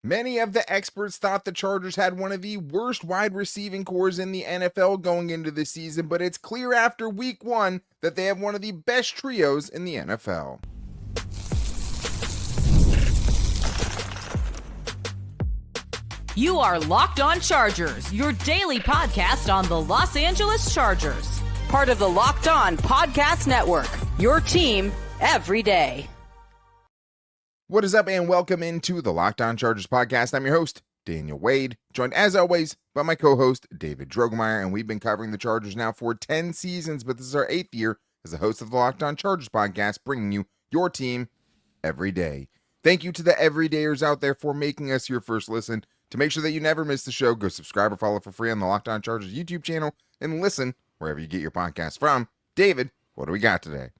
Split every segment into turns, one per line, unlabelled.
Many of the experts thought the Chargers had one of the worst wide receiving cores in the NFL going into the season, but it's clear after week 1 that they have one of the best trios in the NFL.
You are Locked On Chargers, your daily podcast on the Los Angeles Chargers. Part of the Locked On Podcast Network, your team every day.
What is up, and welcome into the Locked On Chargers podcast. I'm your host, Daniel Wade, joined as always by my co-host, David Droegemeier, and we've been covering the Chargers now for 10 seasons, but this is our 8th year as the host of the Locked On Chargers podcast, bringing you your team every day. Thank you to the everydayers out there for making us your first listen. To make sure that you never miss the show, go subscribe or follow for free on the Locked On Chargers YouTube channel and listen wherever you get your podcast from. David, what do we got today?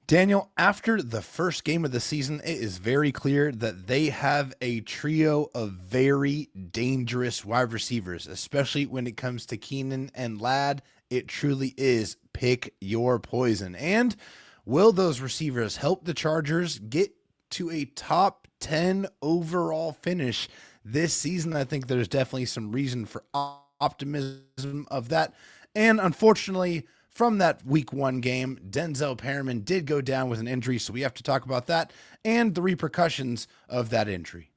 Daniel, after the first game of the season, it is very clear that they have a trio of very dangerous wide receivers, especially when it comes to Keenan and Ladd. It truly is pick your poison. And will those receivers help the Chargers get to a top 10 overall finish this season? I think there's definitely some reason for optimism of that. And unfortunately, from that week 1 game, Denzel Perryman did go down with an injury, so we have to talk about that and the repercussions of that injury.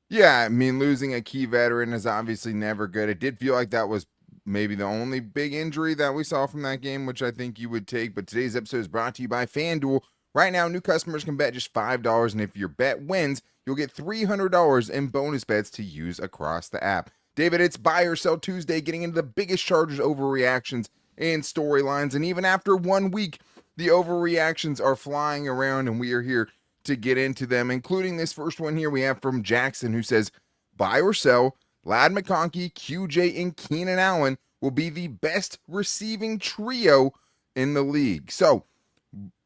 Yeah, I mean, losing a key veteran is obviously never good. It did feel like that was maybe the only big injury that we saw from that game, which I think you would take. But today's episode is brought to you by FanDuel. Right now, new customers can bet just $5, and if your bet wins, you'll get $300 in bonus bets to use across the app. David, it's Buy or Sell Tuesday, getting into the biggest Chargers overreactions and storylines, and even after 1 week, the overreactions are flying around, and we are here to get into them, including this first one here we have from Jackson, who says, buy or sell, Ladd McConkey, QJ, and Keenan Allen will be the best receiving trio in the league. So,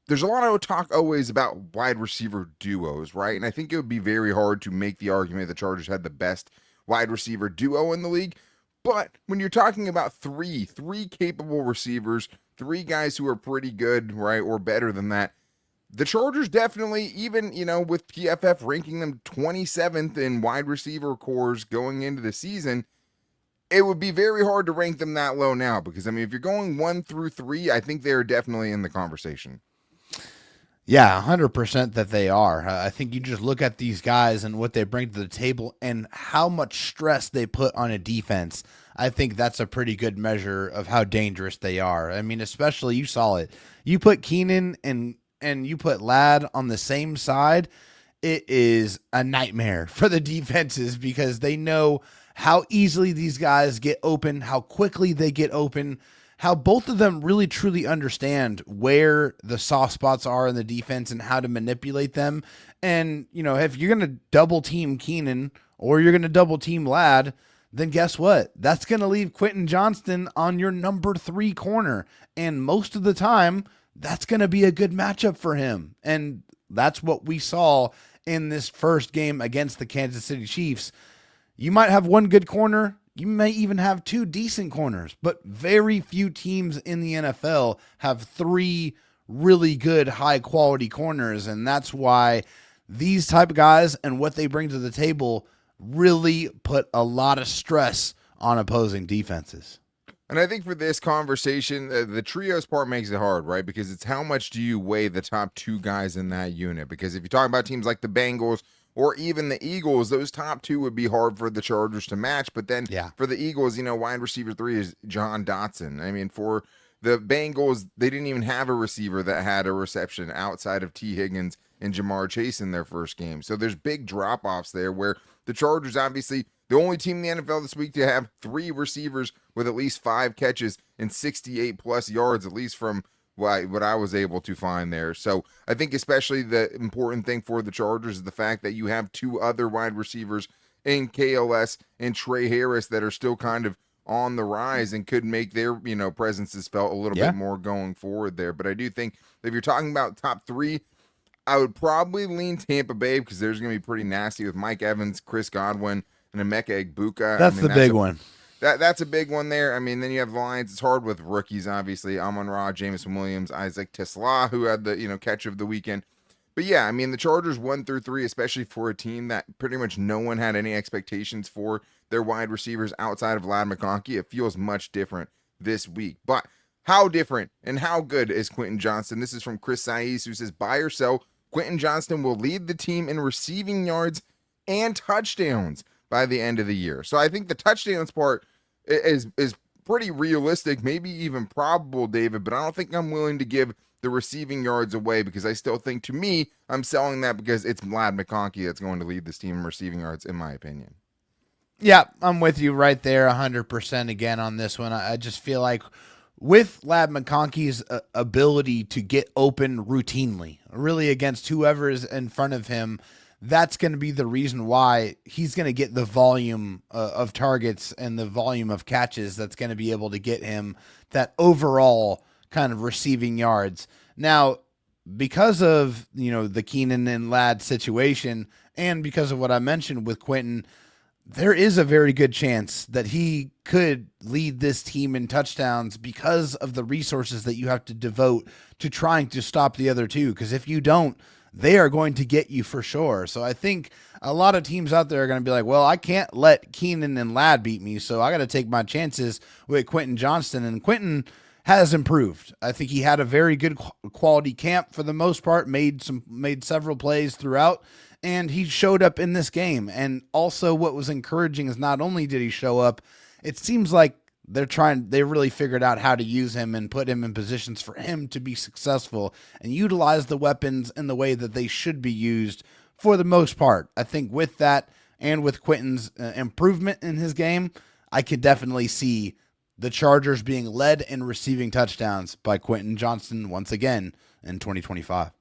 there's a lot of talk always about wide receiver duos, right? And I think it would be very hard to make the argument the Chargers had the best wide receiver duo in the league. But when you're talking about three capable receivers, 3 guys who are pretty good, right, or better than that, the Chargers definitely, even, with PFF ranking them 27th in wide receiver cores going into the season, it would be very hard to rank them that low now. Because, I mean, if you're going 1 through 3, I think they're definitely in the conversation.
Yeah, 100% that they are. I think you just look at these guys and what they bring to the table and how much stress they put on a defense. I think that's a pretty good measure of how dangerous they are. I mean, especially you saw it. You put Keenan and you put Ladd on the same side, it is a nightmare for the defenses because they know how easily these guys get open, how quickly they get open, how both of them really truly understand where the soft spots are in the defense and how to manipulate them. And, if you're going to double team Keenan or you're going to double team Ladd, then guess what? That's going to leave Quinton Johnston on your number 3 corner. And most of the time, that's going to be a good matchup for him. And that's what we saw in this first game against the Kansas City Chiefs. You might have 1 good corner. You may even have 2 decent corners, but very few teams in the NFL have 3 really good, high-quality corners, and that's why these type of guys and what they bring to the table really put a lot of stress on opposing defenses.
And I think for this conversation, the trios part makes it hard, right? Because it's how much do you weigh the top 2 guys in that unit? Because if you're talking about teams like the Bengals or even the Eagles, those top 2 would be hard for the Chargers to match. But then for the Eagles, wide receiver 3 is John Dotson. I mean, for the Bengals, they didn't even have a receiver that had a reception outside of T. Higgins and Jamar Chase in their first game. So there's big drop-offs there where the Chargers, obviously, the only team in the NFL this week to have 3 receivers with at least 5 catches and 68-plus yards, at least from what I was able to find there. So I think especially the important thing for the Chargers is the fact that you have 2 other wide receivers in KLS and Trey Harris that are still kind of on the rise and could make their, presences felt a little bit more going forward there. But I do think if you're talking about top 3, I would probably lean Tampa Bay because there's going to be pretty nasty with Mike Evans, Chris Godwin, and Emeka Egbuka.
That's the big one.
That's a big one there. I mean, then you have the Lions. It's hard with rookies, obviously. Amon-Ra, Jameson Williams, Isaac Tesla, who had the catch of the weekend. But yeah, I mean, the Chargers 1 through 3, especially for a team that pretty much no one had any expectations for their wide receivers outside of Lad McConkey, it feels much different this week. But how different and how good is Quinton Johnston? This is from Chris Saiz, who says, buy or sell, Quinton Johnston will lead the team in receiving yards and touchdowns by the end of the year. So I think the touchdowns part is pretty realistic, maybe even probable, David, but I don't think I'm willing to give the receiving yards away because I still think, to me, I'm selling that because it's Lad McConkey that's going to lead this team in receiving yards, in my opinion.
Yeah, I'm with you right there 100% again on this one. I just feel like with Lad McConkey's ability to get open routinely, really against whoever is in front of him, that's going to be the reason why he's going to get the volume of targets and the volume of catches that's going to be able to get him that overall kind of receiving yards. Now, because of, the Keenan and Ladd situation and because of what I mentioned with Quinton, there is a very good chance that he could lead this team in touchdowns because of the resources that you have to devote to trying to stop the other two. Because if you don't, they are going to get you for sure. So I think a lot of teams out there are going to be like, well, I can't let Keenan and Ladd beat me, so I got to take my chances with Quinton Johnston. And Quinton has improved. I think he had a very good quality camp for the most part, made several plays throughout, and he showed up in this game. And also what was encouraging is not only did he show up, it seems like they really figured out how to use him and put him in positions for him to be successful and utilize the weapons in the way that they should be used for the most part. I think with that and with Quinton's improvement in his game, I could definitely see the Chargers being led in receiving touchdowns by Quinton Johnston once again in 2025.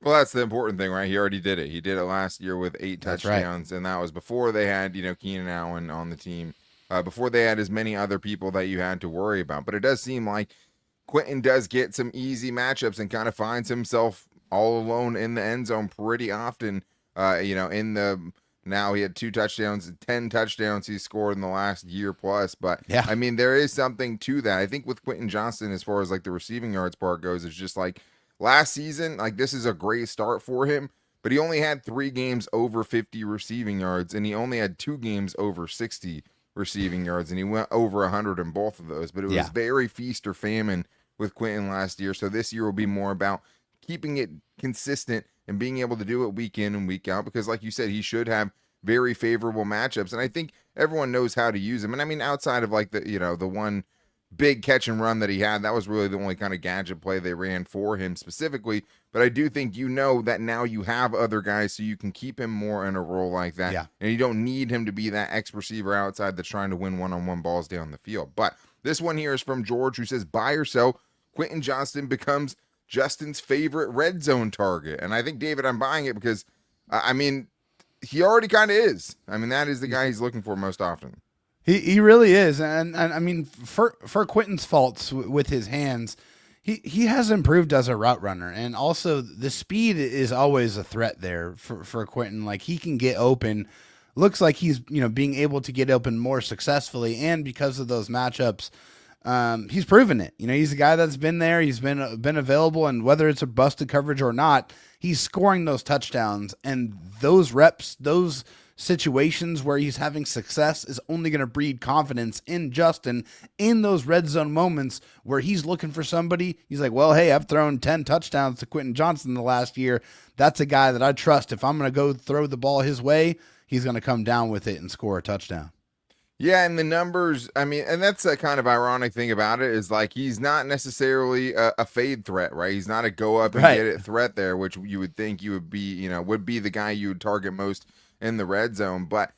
Well, that's the important thing, right? He already did it. He did it last year with 8 touchdowns, and that was before they had, Keenan Allen on the team, before they had as many other people that you had to worry about. But it does seem like Quinton does get some easy matchups and kind of finds himself all alone in the end zone pretty often. Now he had 2 touchdowns, 10 touchdowns he scored in the last year plus. But yeah, I mean, there is something to that. I think with Quinton Johnston, as far as like the receiving yards part goes, it's just like last season, like this is a great start for him, but he only had 3 games over 50 receiving yards, and he only had 2 games over 60 receiving yards, and he went over 100 in both of those. But it was very feast or famine with Quinton last year. So this year will be more about keeping it consistent and being able to do it week in and week out, because like you said, he should have very favorable matchups, and I think everyone knows how to use him. And I mean, outside of like the one big catch and run that he had, that was really the only kind of gadget play they ran for him specifically. But I do think that now you have other guys, so you can keep him more in a role like that. Yeah. And you don't need him to be that X receiver outside that's trying to win one-on-one balls down the field. But this one here is from George, who says, buy or sell, Quinton Johnston becomes Justin's favorite red zone target. And I think, David, I'm buying it because, I mean, he already kind of is. I mean, that is the guy he's looking for most often.
He really is. And I mean, for Quinton's faults with his hands, he has improved as a route runner. And also the speed is always a threat there for Quinton. Like, he can get open. Looks like he's, being able to get open more successfully. And because of those matchups, he's proven it. He's a guy that's been there. He's been available, and whether it's a busted coverage or not, he's scoring those touchdowns, and those reps, those situations where he's having success is only going to breed confidence in Justin in those red zone moments where he's looking for somebody. He's like, well, hey, I've thrown 10 touchdowns to Quinton Johnston the last year. That's a guy that I trust. If I'm going to go throw the ball his way, he's going to come down with it and score a touchdown.
Yeah, and the numbers, I mean, and that's a kind of ironic thing about it, is like he's not necessarily a fade threat, right? He's not a go up and get it threat there, which you would think you would be, would be the guy you would target most in the red zone. But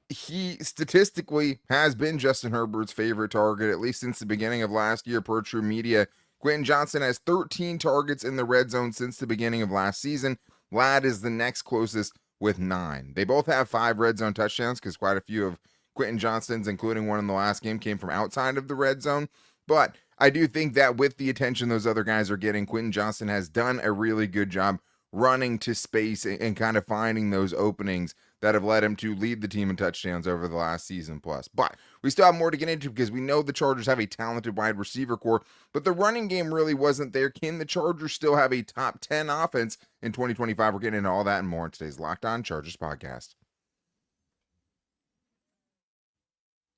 he statistically has been Justin Herbert's favorite target, at least since the beginning of last year per True Media. Quinton Johnston has 13 targets in the red zone since the beginning of last season. Ladd is the next closest with 9. They both have 5 red zone touchdowns, because quite a few of Quinton Johnston's, including one in the last game, came from outside of the red zone. But I do think that with the attention those other guys are getting, Quinton Johnston has done a really good job running to space and kind of finding those openings that have led him to lead the team in touchdowns over the last season plus. But we still have more to get into because we know the Chargers have a talented wide receiver core, but the running game really wasn't there. Can the Chargers still have a top 10 offense in 2025? We're getting into all that and more in today's Locked On Chargers podcast.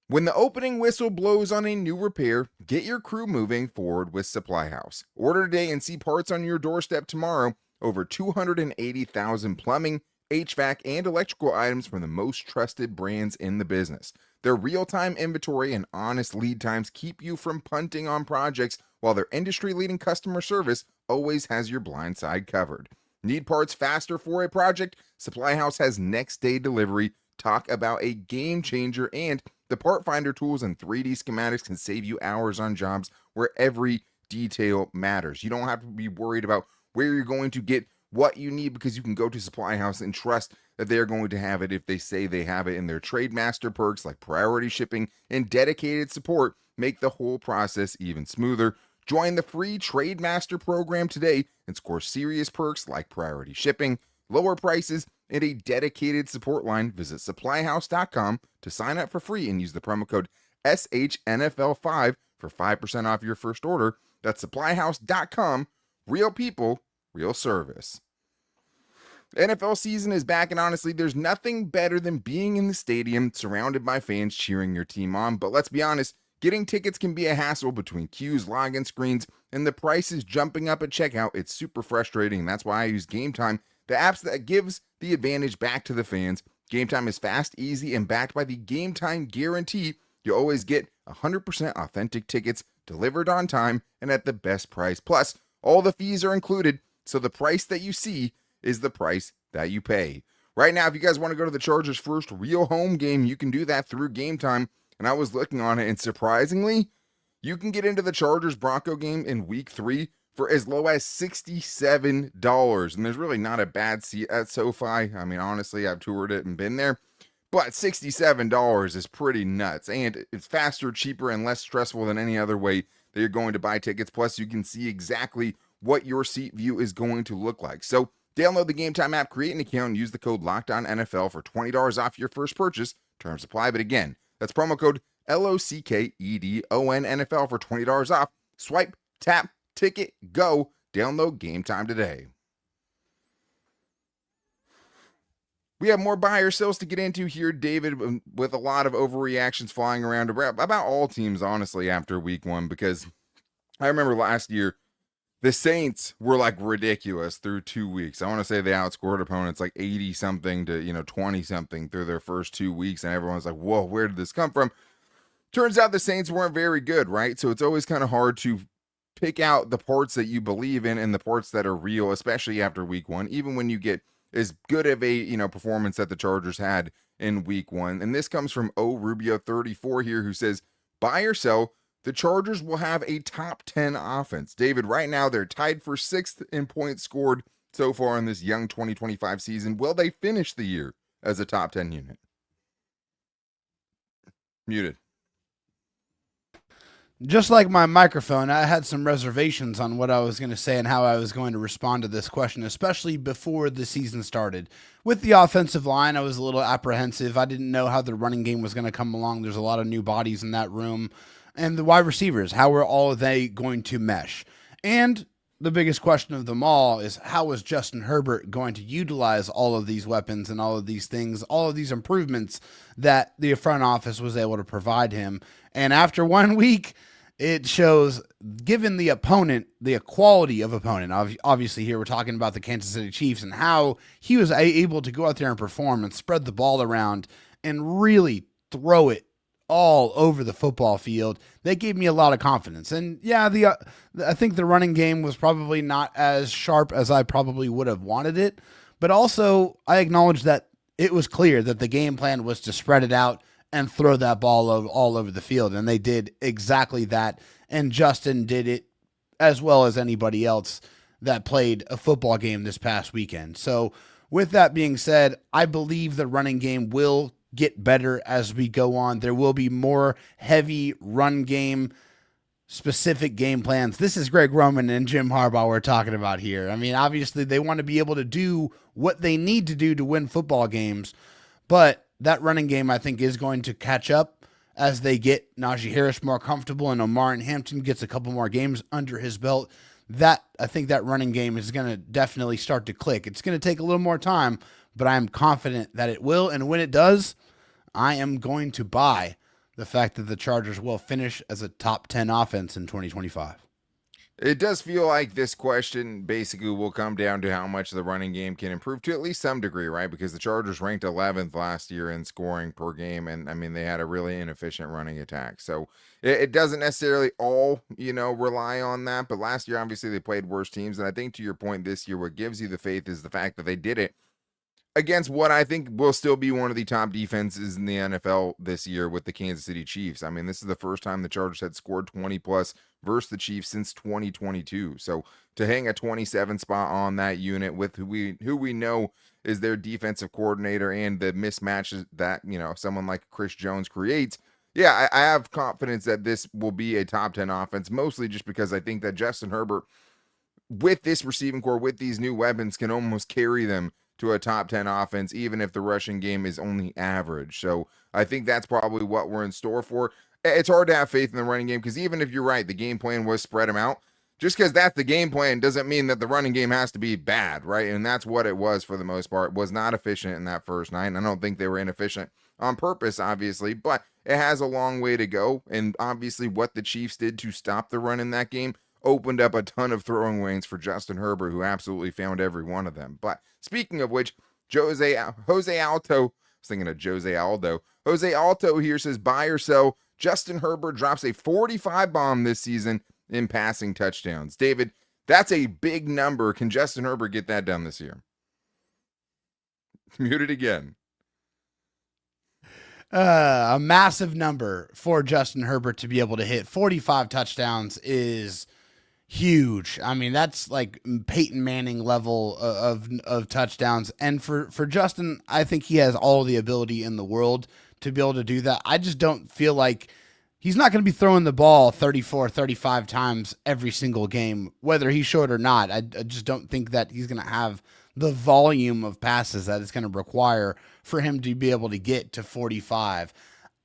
When the opening whistle blows on a new repair, get your crew moving forward with Supply House. Order today and see parts on your doorstep tomorrow. Over 280,000 plumbing, HVAC, and electrical items from the most trusted brands in the business. Their real-time inventory and honest lead times keep you from punting on projects, while their industry-leading customer service always has your blind side covered. Need parts faster for a project? Supply House has next-day delivery. Talk about a game changer, and the part finder tools and 3D schematics can save you hours on jobs where every detail matters. You don't have to be worried about where you're going to get what you need because you can go to Supply House and trust that they're going to have it if they say they have it. In their trade master perks like priority shipping and dedicated support make the whole process even smoother. Join the free Trade Master program today and score serious perks like priority shipping, lower prices, and a dedicated support line. Visit supplyhouse.com to sign up for free and use the promo code SHNFL5 for 5% off your first order. That's supplyhouse.com. Real people, real service. The NFL season is back, and honestly, there's nothing better than being in the stadium surrounded by fans cheering your team on. But let's be honest, getting tickets can be a hassle between queues, login screens, and the prices jumping up at checkout. It's super frustrating, and that's why I use Game Time, the apps that gives the advantage back to the fans. Game Time is fast, easy, and backed by the Game Time guarantee. You always get 100% authentic tickets delivered on time and at the best price. Plus, all the fees are included, so the price that you see is the price that you pay. Right now, if you guys want to go to the Chargers' first real home game, you can do that through Game Time. And I was looking on it, and surprisingly, you can get into the Chargers-Bronco game in Week 3 for as low as $67. And there's really not a bad seat at SoFi. I mean, honestly, I've toured it and been there. But $67 is pretty nuts. And it's faster, cheaper, and less stressful than any other way that you're going to buy tickets. Plus, you can see exactly what your seat view is going to look like. So download the Game Time app, create an account, and use the code LOCKEDONNFL for $20 off your first purchase. Terms apply. But again, that's promo code LOCKEDONNFL for $20 off. Swipe, tap, ticket, go. Download Game Time today. We have more buy or sells to get into here, David, with a lot of overreactions flying around about all teams, honestly, after week 1, because I remember last year, the Saints were like ridiculous through 2 weeks. I want to say they outscored opponents like 80-something to, 20-something through their first 2 weeks, and everyone's like, whoa, where did this come from? Turns out the Saints weren't very good, right? So it's always kind of hard to pick out the parts that you believe in and the parts that are real, especially after week 1, even when you get as good of a performance that the Chargers had in week 1. And this comes from O Rubio 34 here, who says, buy or sell, the Chargers will have a top 10 offense. David, right now they're tied for 6th in points scored so far in this young 2025 season. Will they finish the year as a top 10 unit? Muted.
Just like my microphone, I had some reservations on what I was going to say and how I was going to respond to this question, especially before the season started. With the offensive line, I was a little apprehensive. I didn't know how the running game was going to come along. There's a lot of new bodies in that room. And the wide receivers, how are all of they going to mesh? And the biggest question of them all is, how is Justin Herbert going to utilize all of these weapons and all of these things, all of these improvements that the front office was able to provide him? And after 1 week, it shows, given the opponent, the quality of opponent. Obviously, here we're talking about the Kansas City Chiefs and how he was able to go out there and perform and spread the ball around and really throw it all over the football field. They gave me a lot of confidence. And yeah, I think the running game was probably not as sharp as I probably would have wanted it. But also, I acknowledge that it was clear that the game plan was to spread it out and throw that ball all over the field. And they did exactly that. And Justin did it as well as anybody else that played a football game this past weekend. So with that being said, I believe the running game will get better as we go on. There will be more heavy run game specific game plans. This is Greg Roman and Jim Harbaugh we're talking about here. I mean, obviously they want to be able to do what they need to do to win football games, but that running game I think is going to catch up as they get Najee Harris more comfortable and Omar and Hampton gets a couple more games under his belt. That I think that running game is going to definitely start to click. It's going to take a little more time, but I'm confident that it will. And when it does, I am going to buy the fact that the Chargers will finish as a top 10 offense in 2025.
It does feel like this question basically will come down to how much the running game can improve to at least some degree, right? Because the Chargers ranked 11th last year in scoring per game. And I mean, they had a really inefficient running attack. So it doesn't necessarily all, rely on that. But last year, obviously, they played worse teams. And I think to your point this year, what gives you the faith is the fact that they did it against what I think will still be one of the top defenses in the NFL this year with the Kansas City Chiefs. I mean, this is the first time the Chargers had scored 20 plus versus the Chiefs since 2022. So to hang a 27 spot on that unit with who we know is their defensive coordinator and the mismatches that, someone like Chris Jones creates. Yeah, I have confidence that this will be a top 10 offense, mostly just because I think that Justin Herbert with this receiving core, with these new weapons, can almost carry them to a top 10 offense, even if the rushing game is only average. So I think that's probably what we're in store for. It's hard to have faith in the running game because even if you're right, the game plan was spread them out. Just because that's the game plan doesn't mean that the running game has to be bad, right? And that's what it was for the most part. It was not efficient in that first night. And I don't think they were inefficient on purpose, obviously, but it has a long way to go. And obviously what the Chiefs did to stop the run in that game opened up a ton of throwing lanes for Justin Herbert, who absolutely found every one of them. But speaking of which, Jose Aldo, I was thinking of Jose Aldo. Jose Aldo here says, buy or sell. Justin Herbert drops a 45 bomb this season in passing touchdowns. David, that's a big number. Can Justin Herbert get that done this year? Muted again.
A massive number for Justin Herbert to be able to hit 45 touchdowns is huge. I mean, that's like Peyton Manning level of touchdowns. And for Justin, I think he has all the ability in the world to be able to do that. I just don't feel like he's not going to be throwing the ball 34, 35 times every single game, whether he's short or not. I just don't think that he's going to have the volume of passes that it's going to require for him to be able to get to 45.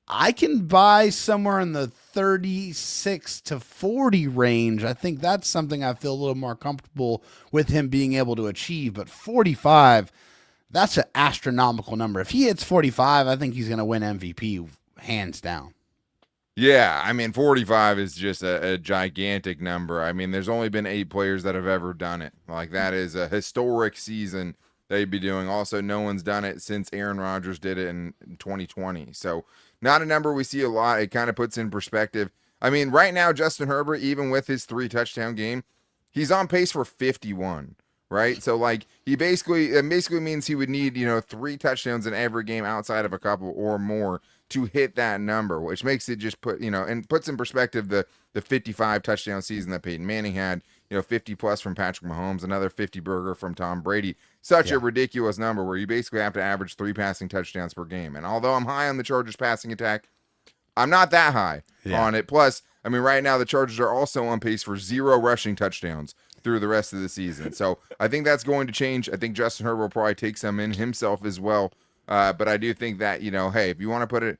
I can buy somewhere in the 36 to 40 range. I think that's something I feel a little more comfortable with him being able to achieve. But 45, that's an astronomical number. If he hits 45, I think he's going to win MVP hands down.
Yeah, I mean, 45 is just a gigantic number. I mean, there's only been 8 players that have ever done it. Like, that is a historic season they'd be doing. Also, no one's done it since Aaron Rodgers did it in 2020. So, not a number we see a lot. It kind of puts in perspective. I mean, right now, Justin Herbert, even with his 3-touchdown game, he's on pace for 51, right? So, like, it basically means he would need, 3 touchdowns in every game outside of a couple or more to hit that number, which makes it just and puts in perspective the 55 touchdown season that Peyton Manning had, 50 plus from Patrick Mahomes, another 50 burger from Tom Brady. Such a ridiculous number where you basically have to average 3 passing touchdowns per game. And although I'm high on the Chargers passing attack, I'm not that high on it. Plus, I mean, right now the Chargers are also on pace for 0 rushing touchdowns through the rest of the season. So I think that's going to change. I think Justin Herbert will probably take some in himself as well. But I do think that, hey, if you want to put it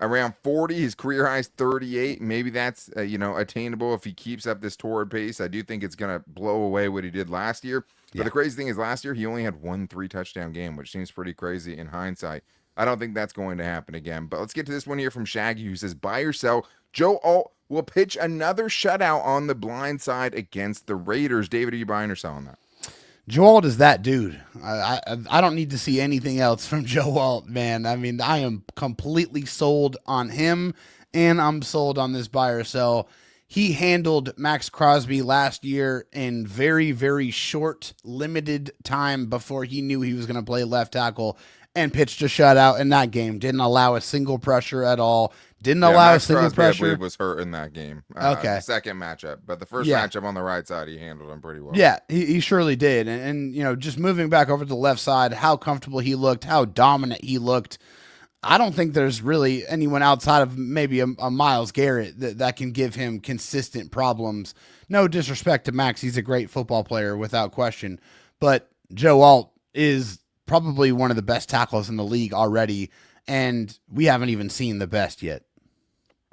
around 40, his career high is 38. Maybe that's, attainable if he keeps up this torrid pace. I do think it's going to blow away what he did last year. But the crazy thing is last year, he only had 1 3-touchdown game, which seems pretty crazy in hindsight. I don't think that's going to happen again. But let's get to this one here from Shaggy, who says, buy or sell. Joe Alt will pitch another shutout on the blind side against the Raiders. David, are you buying or selling that?
Joe Alt is that dude. I don't need to see anything else from Joe Alt, man. I mean, I am completely sold on him, and I'm sold on this buy or sell. He handled Max Crosby last year in very, very short, limited time before he knew he was going to play left tackle and pitched a shutout in that game. Didn't allow a single pressure at all. Didn't allow
Max
a single
Crosby,
pressure.
I believe, was hurt in that game.
Okay.
The second matchup. But the first matchup on the right side, he handled him pretty well.
Yeah, he surely did. And, just moving back over to the left side, how comfortable he looked, how dominant he looked. I don't think there's really anyone outside of maybe a Myles Garrett that can give him consistent problems. No disrespect to Max. He's a great football player without question. But Joe Alt is probably one of the best tackles in the league already, and we haven't even seen the best yet.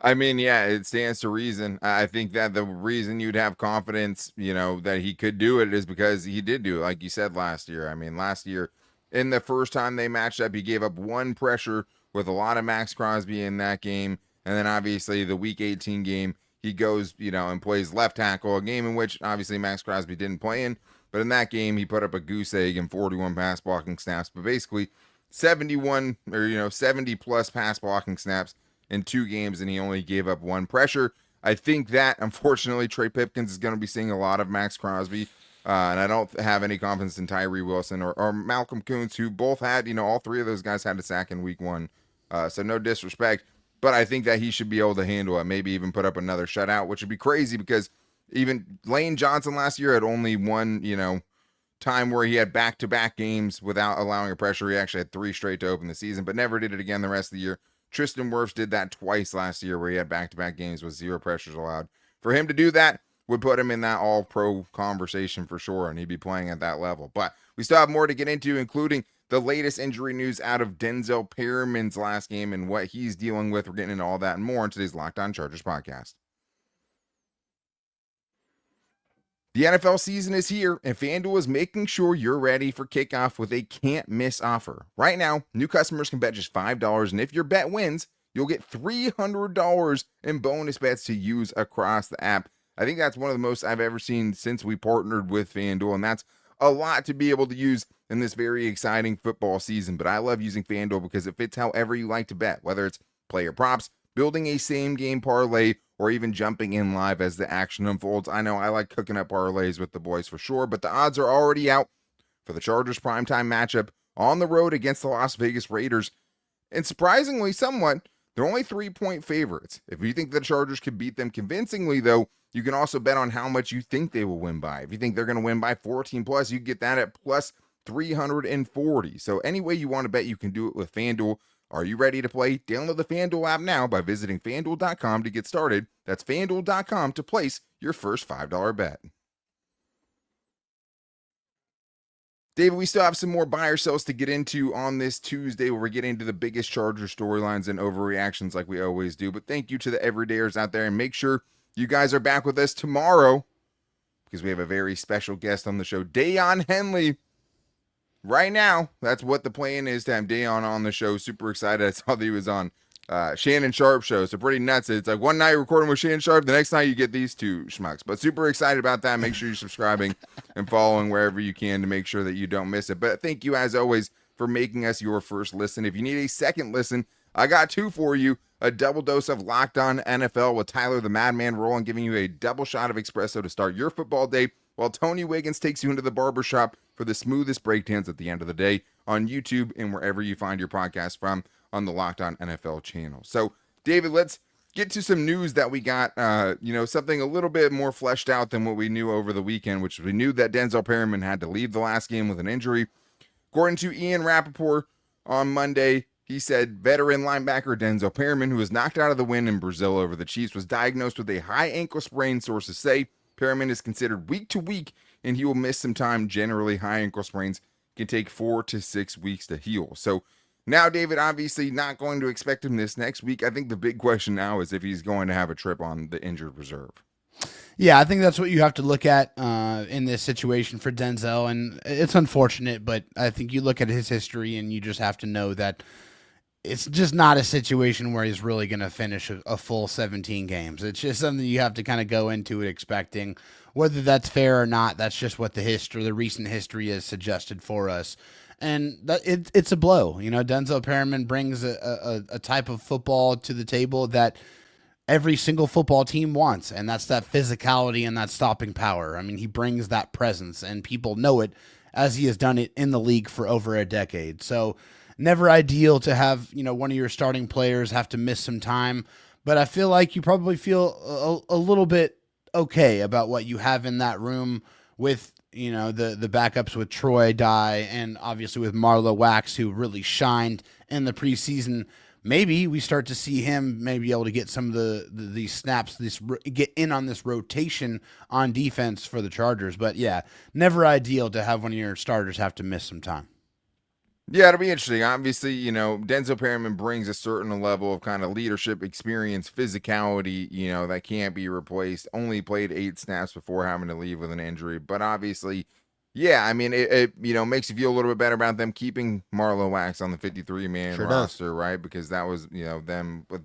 I mean, yeah, it stands to reason. I think that the reason you'd have confidence, that he could do it is because he did do it, like you said last year. I mean, last year, in the first time they matched up, he gave up one pressure with a lot of Max Crosby in that game. And then obviously the week 18 game, he goes, and plays left tackle, a game in which obviously Max Crosby didn't play in. But in that game, he put up a goose egg and 41 pass blocking snaps. But basically 71 or, 70 plus pass blocking snaps in 2 games, and he only gave up 1 pressure. I think that, unfortunately, Trey Pipkins is going to be seeing a lot of Max Crosby, and I don't have any confidence in Tyree Wilson or Malcolm Koonce, who both had, all 3 of those guys had a sack in week 1, so no disrespect, but I think that he should be able to handle it, maybe even put up another shutout, which would be crazy because even Lane Johnson last year had only one, time where he had back-to-back games without allowing a pressure. He actually had 3 straight to open the season, but never did it again the rest of the year. Tristan Wirfs did that twice last year where he had back-to-back games with 0 pressures allowed. For him to do that would put him in that all-pro conversation for sure, and he'd be playing at that level. But we still have more to get into, including the latest injury news out of Denzel Perryman's last game and what he's dealing with. We're getting into all that and more in today's Locked On Chargers podcast. The NFL season is here, and FanDuel is making sure you're ready for kickoff with a can't-miss offer. Right now, new customers can bet just $5, and if your bet wins, you'll get $300 in bonus bets to use across the app. I think that's one of the most I've ever seen since we partnered with FanDuel, and that's a lot to be able to use in this very exciting football season. But I love using FanDuel because it fits however you like to bet, whether it's player props, building a same-game parlay, or even jumping in live as the action unfolds. I know I like cooking up parlays with the boys for sure, but the odds are already out for the Chargers primetime matchup on the road against the Las Vegas Raiders. And surprisingly, somewhat, they're only 3-point favorites. If you think the Chargers could beat them convincingly, though, you can also bet on how much you think they will win by. If you think they're going to win by 14 plus, you can get that at plus 340. So any way you want to bet, you can do it with FanDuel. Are you ready to play? Download the FanDuel app now by visiting FanDuel.com to get started. That's FanDuel.com to place your first $5 bet. David, we still have some more buy or sells to get into on this Tuesday where we get into the biggest Charger storylines and overreactions like we always do. But thank you to the everydayers out there, and make sure you guys are back with us tomorrow because we have a very special guest on the show, Dayon Henley. Right now, that's what the plan is, to have Dayon on the show. Super excited. I saw that he was on Shannon Sharp show, so pretty nuts. It's like one night recording with Shannon Sharp, the next night you get these 2 schmucks. But super excited about that. Make sure you're subscribing and following wherever you can to make sure that you don't miss it. But thank you, as always, for making us your first listen. If you need a second listen, I got 2 for you. A double dose of Locked On NFL with Tyler the Madman Rowland, giving you a double shot of espresso to start your football day, while Tony Wiggins takes you into the barbershop for the smoothest breakdowns at the end of the day on YouTube and wherever you find your podcast from on the Locked On NFL channel. So, David, let's get to some news that we got, something a little bit more fleshed out than what we knew over the weekend, which we knew that Denzel Perryman had to leave the last game with an injury. According to Ian Rappaport on Monday, he said veteran linebacker Denzel Perryman, who was knocked out of the win in Brazil over the Chiefs, was diagnosed with a high ankle sprain, sources say. Perryman is considered week to week, and he will miss some time. Generally, high ankle sprains can take 4 to 6 weeks to heal. So now, David, obviously not going to expect him this next week. I think the big question now is if he's going to have a trip on the injured reserve.
Yeah, I think that's what you have to look at in this situation for Denzel, and it's unfortunate, but I think you look at his history and you just have to know that it's just not a situation where he's really going to finish a full 17 games. It's just something you have to kind of go into it expecting. Whether that's fair or not, that's just what the recent history has suggested for us. And it's a blow. Denzel Perryman brings a type of football to the table that every single football team wants, and that's that physicality and that stopping power. I mean, he brings that presence, and people know it as he has done it in the league for over a decade. So never ideal to have, one of your starting players have to miss some time, but I feel like you probably feel a little bit okay about what you have in that room with the backups with Troy Dye and obviously with Marlo Wax, who really shined in the preseason. Maybe we start to see him maybe able to get some of these snaps, get in on this rotation on defense for the Chargers. But yeah, never ideal to have one of your starters have to miss some time.
Yeah, it'll be interesting. Obviously, Denzel Perryman brings a certain level of kind of leadership experience, physicality, that can't be replaced. Only played 8 snaps before having to leave with an injury. But obviously, yeah, I mean, it makes you feel a little bit better about them keeping Marlo Wax on the 53-man roster, right? Because that was, them with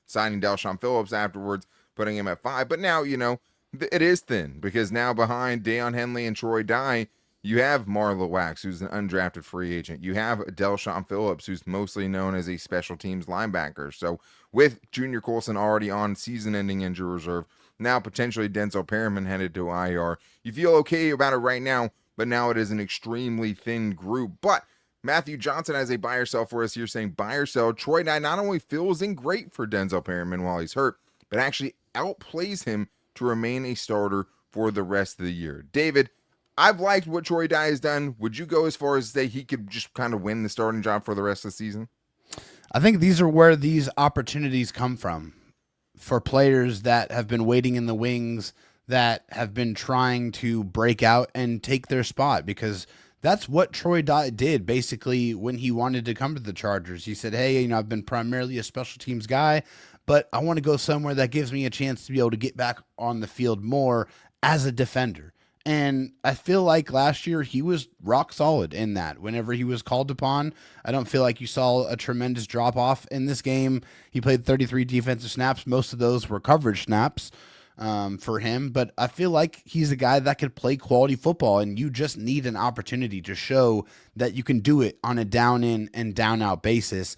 signing Delshon Phillips afterwards, putting him at 5. But now, it is thin because now behind Deion Henley and Troy Dye, you have Marlo Wax, who's an undrafted free agent. You have Delshon Phillips, who's mostly known as a special teams linebacker. So with Junior Colson already on season-ending injury reserve, now potentially Denzel Perryman headed to IR, you feel okay about it right now, but now it is an extremely thin group. But Matthew Johnson has a buy or sell for us here, saying buy or sell. Troy Dye not only fills in great for Denzel Perryman while he's hurt, but actually outplays him to remain a starter for the rest of the year. David, I've liked what Troy Dye has done. Would you go as far as say he could just kind of win the starting job for the rest of the season?
I think these are where these opportunities come from for players that have been waiting in the wings, that have been trying to break out and take their spot, because that's what Troy Dye did basically when he wanted to come to the Chargers. He said, hey, I've been primarily a special teams guy, but I want to go somewhere that gives me a chance to be able to get back on the field more as a defender. And I feel like last year he was rock solid in that. Whenever he was called upon, I don't feel like you saw a tremendous drop off in this game. He played 33 defensive snaps. Most of those were coverage snaps for him. But I feel like he's a guy that could play quality football, and you just need an opportunity to show that you can do it on a down in and down out basis.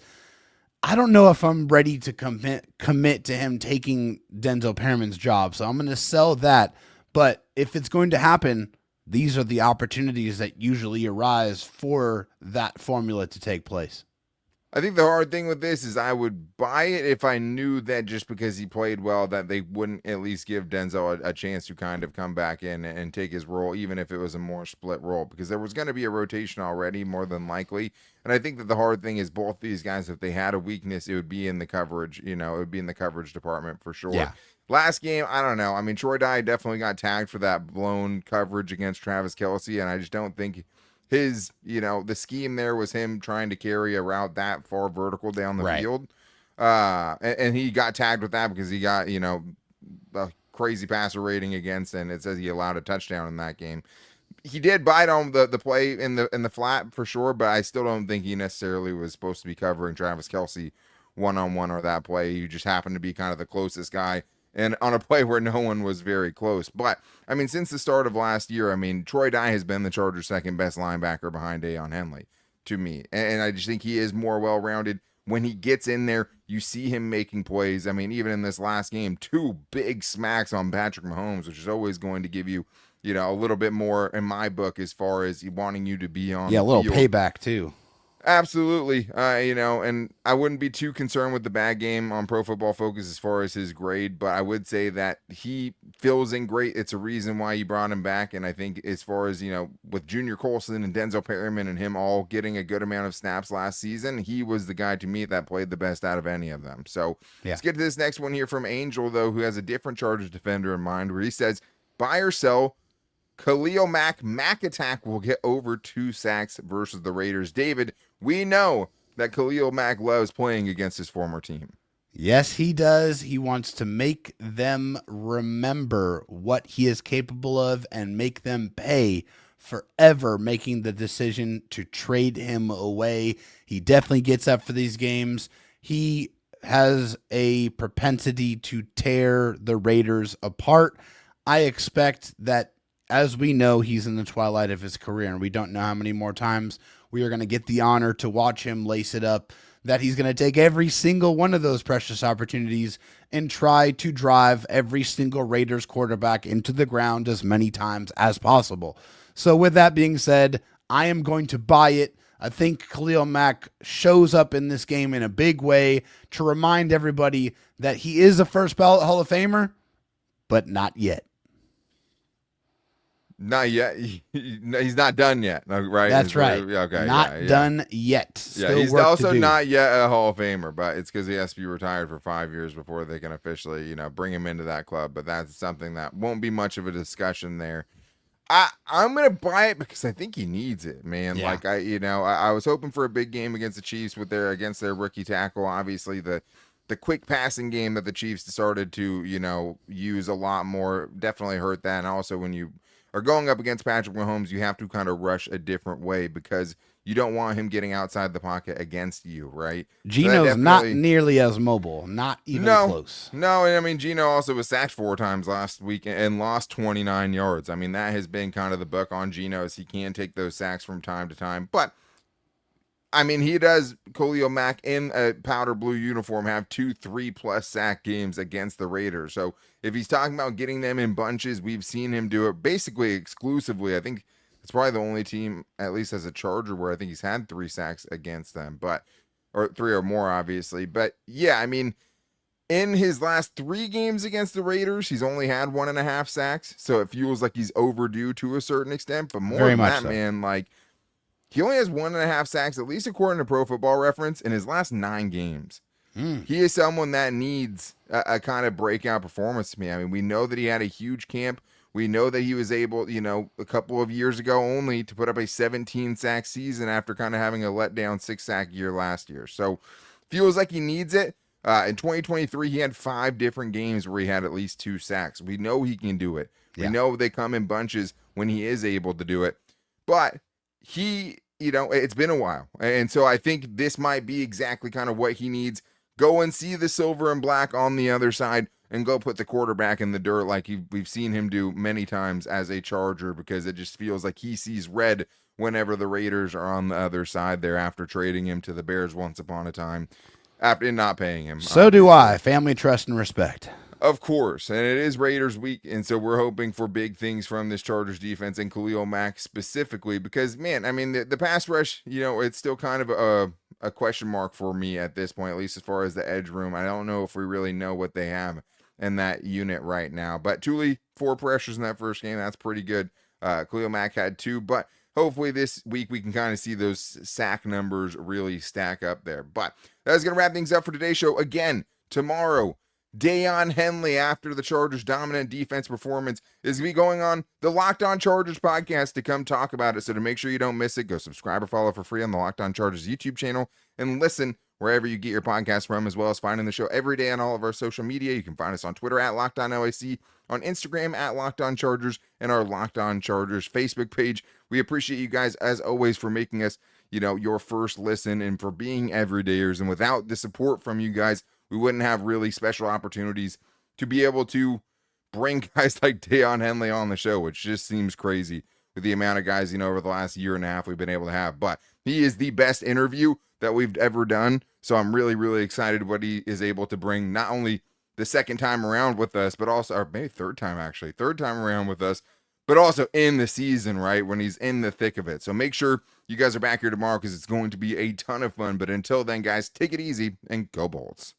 I don't know if I'm ready to commit to him taking Denzel Perryman's job, so I'm going to sell that. But if it's going to happen, these are the opportunities that usually arise for that formula to take place.
I think the hard thing with this is I would buy it if I knew that just because he played well that they wouldn't at least give Denzel a chance to kind of come back in and take his role, even if it was a more split role, because there was going to be a rotation already, more than likely. And I think that the hard thing is both these guys, if they had a weakness, it would be in the coverage, it would be in the coverage department for sure.
Yeah.
Last game, I don't know. I mean, Troy Dye definitely got tagged for that blown coverage against Travis Kelce, and I just don't think his, the scheme there was him trying to carry a route that far vertical down the field. And he got tagged with that because he got, a crazy passer rating against, and it says he allowed a touchdown in that game. He did bite on the play in the flat for sure, but I still don't think he necessarily was supposed to be covering Travis Kelce one-on-one or that play. He just happened to be kind of the closest guy, and on a play where no one was very close. But, I mean, since the start of last year, Troy Dye has been the Chargers' second best linebacker behind Deion Henley to me. And I just think he is more well-rounded. When he gets in there, you see him making plays. Even in this last game, 2 big smacks on Patrick Mahomes, which is always going to give you, a little bit more in my book as far as wanting you to be on the
little
field.
Payback, too.
Absolutely. And I wouldn't be too concerned with the bad game on Pro Football Focus as far as his grade, but I would say that he fills in great. It's a reason why you brought him back. And I think as far as, with Junior Colson and Denzel Perryman and him all getting a good amount of snaps last season, he was the guy to me that played the best out of any of them. So Let's get to this next one here from Angel, though, who has a different Chargers defender in mind, where he says, buy or sell, Khalil Mack attack will get over 2 sacks versus the Raiders. David, we know that Khalil Mack loves playing against his former team.
Yes, he does. He wants to make them remember what he is capable of and make them pay forever making the decision to trade him away. He definitely gets up for these games. He has a propensity to tear the Raiders apart. I expect that, as we know, he's in the twilight of his career, and we don't know how many more times we are going to get the honor to watch him lace it up, that he's going to take every single one of those precious opportunities and try to drive every single Raiders quarterback into the ground as many times as possible. So with that being said, I am going to buy it. I think Khalil Mack shows up in this game in a big way to remind everybody that he is a first ballot Hall of Famer, but not yet.
Not yet. He's not done yet, right?
That's right.
Okay,
Not
yeah.
done yet.
Yeah,
Still
he's
work
also
to do.
not yet a Hall of Famer, but it's because he has to be retired for 5 years before they can officially, bring him into that club. But that's something that won't be much of a discussion there. I'm gonna buy it because I think he needs it, man.
Yeah.
Like I was hoping for a big game against the Chiefs against their rookie tackle. Obviously, the quick passing game that the Chiefs started to use a lot more definitely hurt that. And also when you are going up against Patrick Mahomes, you have to kind of rush a different way because you don't want him getting outside the pocket against you, right? So that
Gino's not nearly as mobile, not even close.
No, and I mean Gino also was sacked 4 times last week and lost 29 yards. I mean that has been kind of the book on Gino, is he can take those sacks from time to time. But I mean he does, Khalil Mack in a powder blue uniform, have 2-3+ sack games against the Raiders. So if he's talking about getting them in bunches, we've seen him do it basically exclusively. I think it's probably the only team, at least as a Charger, where I think he's had 3 sacks against them, or 3 or more, obviously. But yeah, I mean, in his last 3 games against the Raiders, he's only had 1.5 sacks. So it feels like he's overdue to a certain extent. But more than that, man, like he only has 1.5 sacks, at least according to Pro Football Reference, in his last 9 games. He is someone that needs a kind of breakout performance to me. I mean, we know that he had a huge camp. We know that he was able, a couple of years ago only, to put up a 17 sack season after kind of having a letdown 6 sack year last year. So feels like he needs it. In 2023, he had 5 different games where he had at least 2 sacks. We know he can do it. Yeah. We know they come in bunches when he is able to do it. But it's been a while. And so I think this might be exactly kind of what he needs. Go and see the silver and black on the other side and go put the quarterback in the dirt like we've seen him do many times as a Charger, because it just feels like he sees red whenever the Raiders are on the other side there after trading him to the Bears once upon a time after not paying him.
So do I. Family, trust, and respect.
Of course, and it is Raiders week, and so we're hoping for big things from this Chargers defense and Khalil Mack specifically because, man, I mean, the pass rush, it's still kind of a question mark for me at this point, at least as far as the edge room. I don't know if we really know what they have in that unit right now. But Thule, 4 pressures in that first game, that's pretty good. Khalil Mack had 2, but hopefully this week we can kind of see those sack numbers really stack up there. But that's going to wrap things up for today's show. Again, tomorrow, Deion Henley, after the Chargers' dominant defense performance, is going to be going on the Locked On Chargers podcast to come talk about it. So to make sure you don't miss it, go subscribe or follow for free on the Locked On Chargers YouTube channel and listen wherever you get your podcast from, as well as finding the show every day on all of our social media. You can find us on Twitter at Locked On LAC, on Instagram at Locked On Chargers, and our Locked On Chargers Facebook page. We appreciate you guys, as always, for making us, your first listen and for being everydayers. And without the support from you guys, we wouldn't have really special opportunities to be able to bring guys like Deion Henley on the show, which just seems crazy with the amount of guys, over the last year and a half we've been able to have. But he is the best interview that we've ever done. So I'm really, really excited what he is able to bring, not only the second time around with us, but also, or maybe third time around with us, but also in the season, right? When he's in the thick of it. So make sure you guys are back here tomorrow because it's going to be a ton of fun. But until then, guys, take it easy and go Bolts.